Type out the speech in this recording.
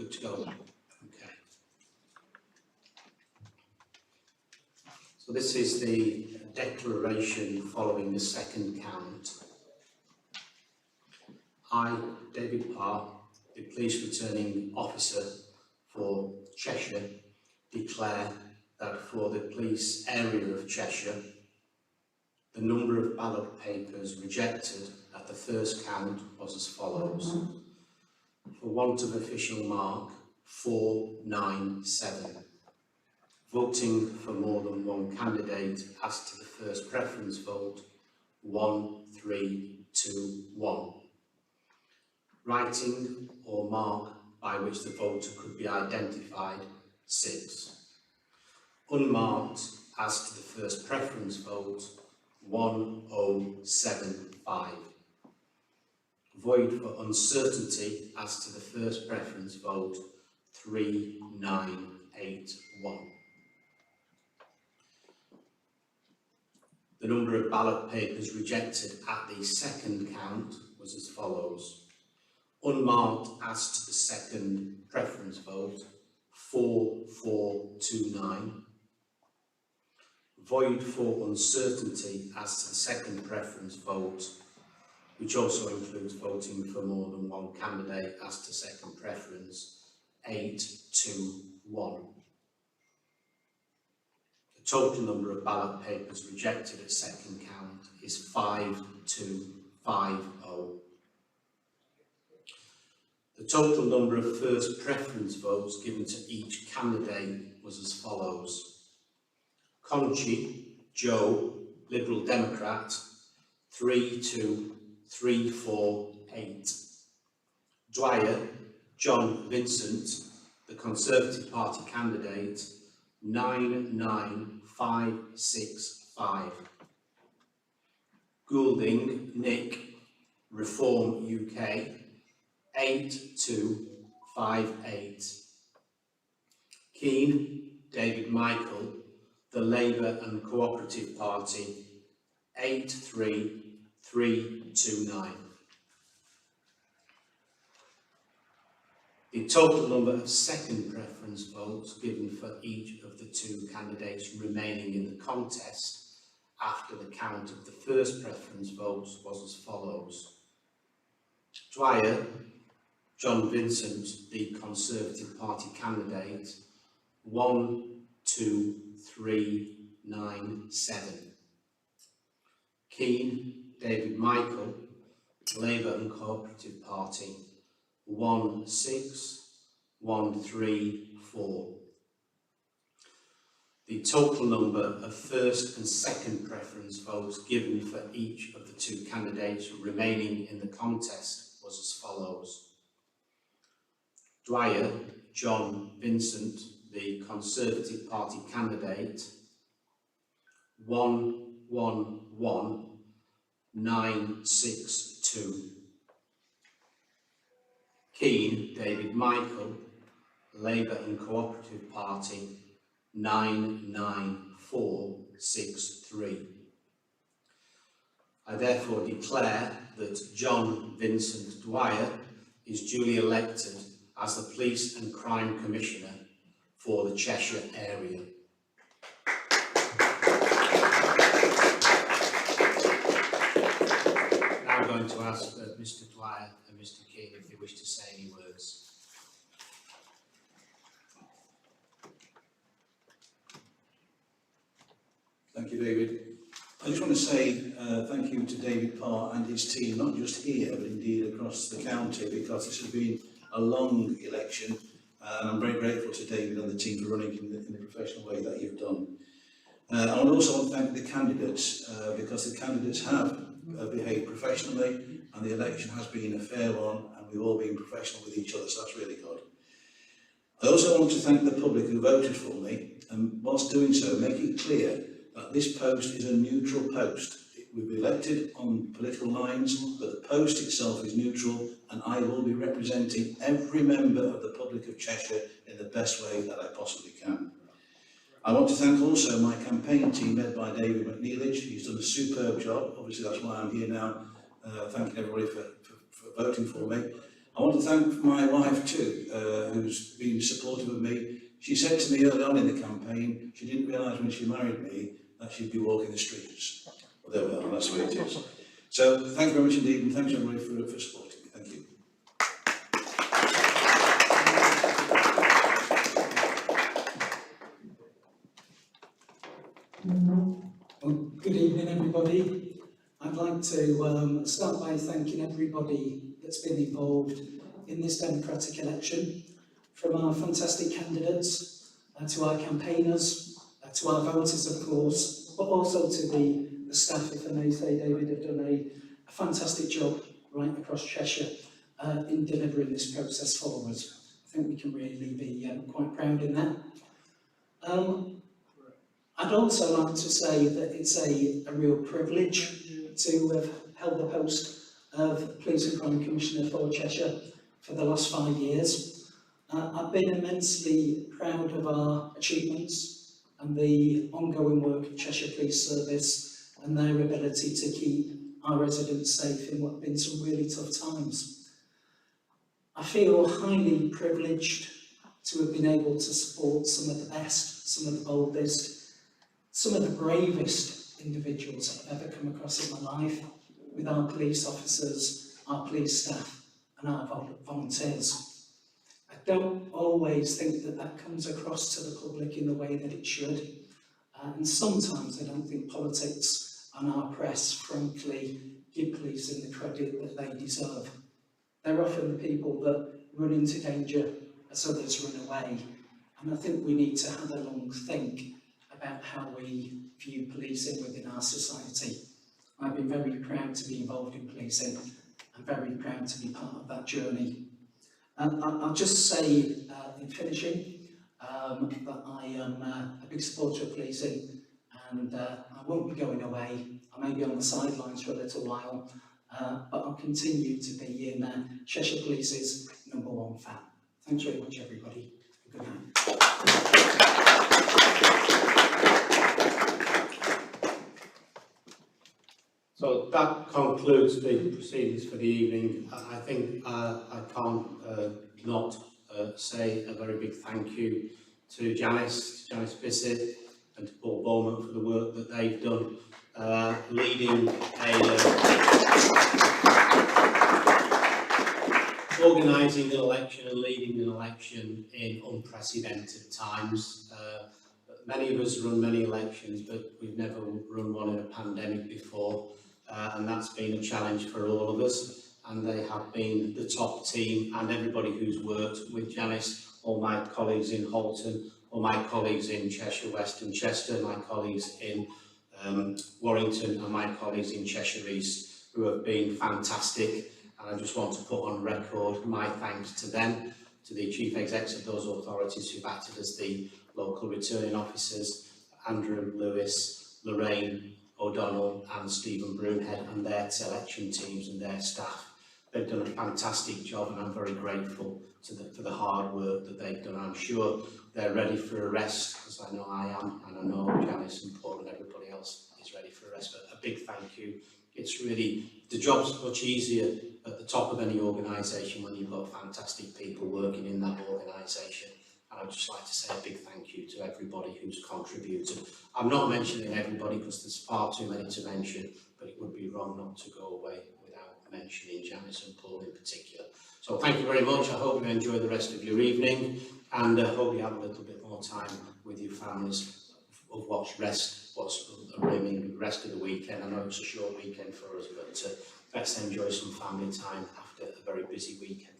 good to go? Yeah. Okay. So this is the declaration following the second count. I, David Parr, the police returning officer for Cheshire, declare that for the police area of Cheshire, the number of ballot papers rejected at the first count was as follows. For want of official mark, 497. Voting for more than one candidate as to the first preference vote, 1321. Writing or mark by which the voter could be identified, 6. Unmarked as to the first preference vote, 1075. Void for uncertainty as to the first preference vote, 3981. The number of ballot papers rejected at the second count was as follows. Unmarked as to the second preference vote, 4429. Void for uncertainty as to the second preference vote, which also includes voting for more than one candidate as to second preference, 821. The total number of ballot papers rejected at second count is 5250. The total number of first preference votes given to each candidate was as follows. Conchi, Joe, Liberal Democrat, 32348. Dwyer, John Vincent, the Conservative Party candidate, 99565. Goulding, Nick, Reform UK, 8258. Keane, David Michael, the Labour and Cooperative Party, 83329. The total number of second preference votes given for each of the two candidates remaining in the contest after the count of the first preference votes was as follows. Dwyer, John Vincent, the Conservative Party candidate, 12397. Keane, David Michael, Labour and Cooperative Party, 16134. The total number of first and second preference votes given for each of the two candidates remaining in the contest was as follows. Dwyer, John Vincent, the Conservative Party candidate, 111962. Keane, David Michael, Labour and Cooperative Party, 99463. I therefore declare that John Vincent Dwyer is duly elected as the Police and Crime Commissioner for the Cheshire area. Now I'm going to ask Mr. Dwyer and Mr. Keane if they wish to say any words. Thank you, David. I just want to say thank you to David Parr and his team, not just here, but indeed across the county, because this has been a long election, and I'm very grateful to David and the team for running in the professional way that you've done. I would also want to thank the candidates, because the candidates have behaved professionally, and the election has been a fair one, and we've all been professional with each other, so that's really good. I also want to thank the public who voted for me, and whilst doing so, make it clear that this post is a neutral post. We've been elected on political lines, but the post itself is neutral, and I will be representing every member of the public of Cheshire in the best way that I possibly can. I want to thank also my campaign team led by David McNeilage. He's done a superb job. Obviously that's why I'm here now, thanking everybody for voting for me. I want to thank my wife too, who's been supportive of me. She said to me early on in the campaign, she didn't realise when she married me that she'd be walking the streets. Well, there we are, that's the way it is. So thank you very much indeed, and thanks everybody for supporting me. Thank you. Well, good evening, everybody. I'd like to start by thanking everybody that's been involved in this democratic election, from our fantastic candidates, to our campaigners, to our voters, of course, but also to the staff, if I may say. David have done a fantastic job right across Cheshire in delivering this process for us. I think we can really be quite proud in that. I'd also like to say that it's a real privilege to have held the post of Police and Crime Commissioner for Cheshire for the last 5 years. I've been immensely proud of our achievements and the ongoing work of Cheshire Police Service and their ability to keep our residents safe in what have been some really tough times. I feel highly privileged to have been able to support some of the best, some of the boldest, some of the bravest individuals I've ever come across in my life, with our police officers, our police staff and our volunteers. I don't always think that that comes across to the public in the way that it should, and sometimes I don't think politics and our press frankly give policing the credit that they deserve. They're often the people that run into danger as others run away, and I think we need to have a long think about how we view policing within our society. I've been very proud to be involved in policing and very proud to be part of that journey. I'll just say in finishing that I am a big supporter of policing, and I won't be going away. I may be on the sidelines for a little while, but I'll continue to be in Cheshire Police's #1 fan. Thanks very much, everybody. Good night. So that concludes the proceedings for the evening. I think I can't not say a very big thank you to Janice PCC and to Paul Bowman for the work that they've done, leading organising an election and leading an election in unprecedented times. Many of us run many elections, but we've never run one in a pandemic before. And that's been a challenge for all of us, and they have been the top team, and everybody who's worked with Janice, all my colleagues in Halton, all my colleagues in Cheshire West and Chester, my colleagues in Warrington, and my colleagues in Cheshire East, who have been fantastic. And I just want to put on record my thanks to them, to the chief execs of those authorities who've acted as the local returning officers, Andrew Lewis, Lorraine O'Donnell and Stephen Broomhead, and their selection teams and their staff. They've done a fantastic job, and I'm very grateful to for the hard work that they've done. I'm sure they're ready for a rest, because I know I am, and I know Janice and Paul and everybody else is ready for a rest. But a big thank you. It's really, the job's much easier at the top of any organisation when you've got fantastic people working in that organisation. I'd just like to say a big thank you to everybody who's contributed. I'm not mentioning everybody because there's far too many to mention, but it would be wrong not to go away without mentioning Janice and Paul in particular. So thank you very much. I hope you enjoy the rest of your evening, and I hope you have a little bit more time with your families of what's remaining the rest of the weekend. I know it's a short weekend for us, but let's enjoy some family time after a very busy weekend.